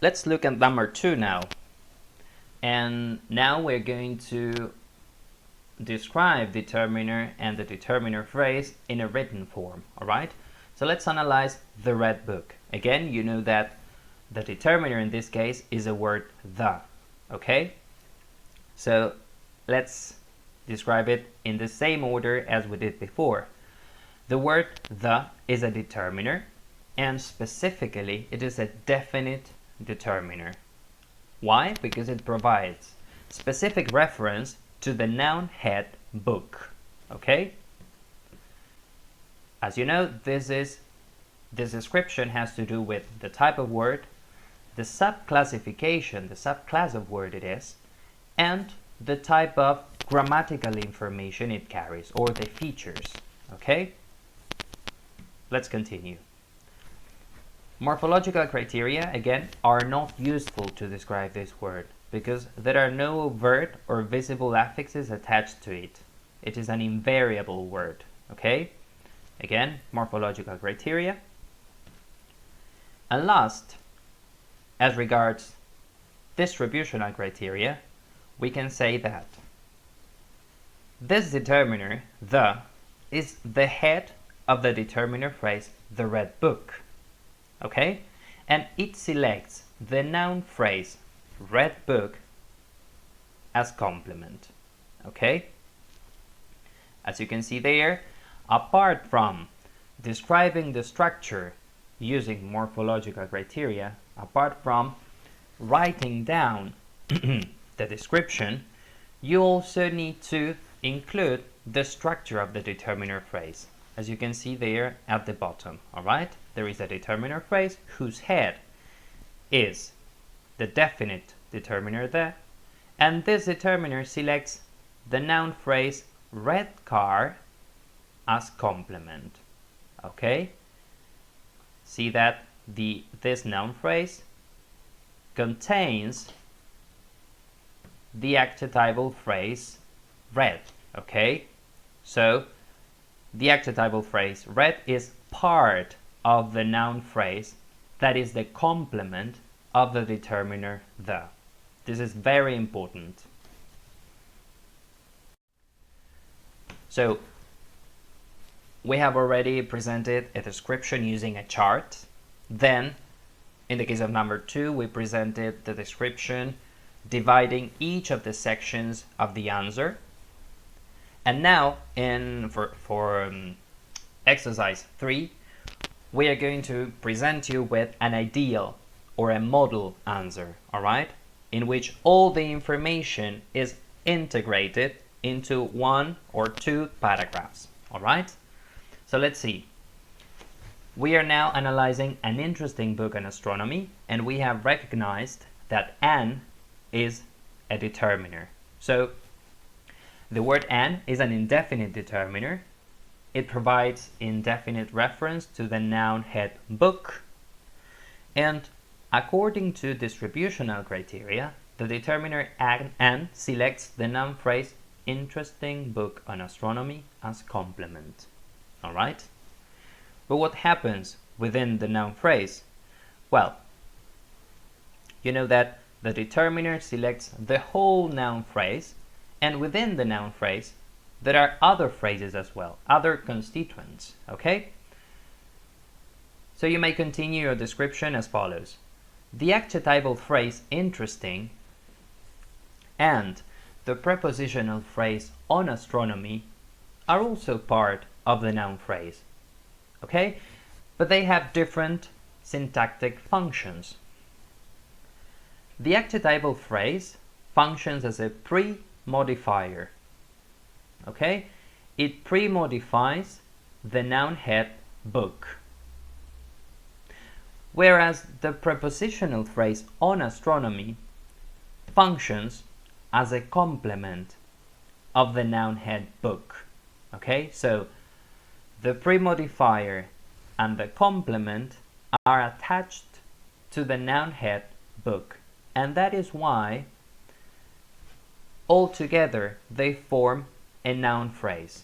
let's look at number 2 now. And now we're going to describe determiner and the determiner phrase in a written form, alright? So let's analyze the red book. Again, you know that the determiner in this case is a word the, okay? So let's describe it in the same order as we did before. The word the is a determiner, and specifically it is a definite determiner. Why? Because it provides specific reference to the noun head book. Okay? As you know, this description has to do with the type of word, the subclassification, the subclass of word it is, and the type of grammatical information it carries, or the features. Okay? Let's continue. Morphological criteria, again, are not useful to describe this word because there are no overt or visible affixes attached to it. It is an invariable word, okay? Again, morphological criteria. And last, as regards distributional criteria, we can say that this determiner, the, is the head of the determiner phrase, the red book. Okay, and it selects the noun phrase red book as complement. Okay, as you can see there, apart from describing the structure using morphological criteria, apart from writing down the description, you also need to include the structure of the determiner phrase, as you can see there at the bottom. All right, there is a determiner phrase whose head is the definite determiner the, and this determiner selects the noun phrase red car as complement. Okay, see that this noun phrase contains the adjectival phrase red. Okay, so the adjectival phrase red is part of the noun phrase that is the complement of the determiner the. This is very important. So we have already presented a description using a chart. Then in the case of number 2, we presented the description dividing each of the sections of the answer. And now for exercise 3, we are going to present you with an ideal or a model answer, all right, in which all the information is integrated into 1 or 2 paragraphs. All right, so let's see. We are now analyzing an interesting book on astronomy, and we have recognized that an is a determiner. So the word an is an indefinite determiner. It provides indefinite reference to the noun head book, and according to distributional criteria, the determiner an selects the noun phrase interesting book on astronomy as complement. All right? But what happens within the noun phrase? Well, you know that the determiner selects the whole noun phrase, and within the noun phrase there are other phrases as well, other constituents, okay? So you may continue your description as follows. The adjectival phrase interesting and the prepositional phrase on astronomy are also part of the noun phrase, okay? But they have different syntactic functions. The adjectival phrase functions as a pre-modifier. Okay, it pre-modifies the noun head book, whereas the prepositional phrase on astronomy functions as a complement of the noun head book. Okay, so the pre-modifier and the complement are attached to the noun head book, and that is why altogether they form a noun phrase.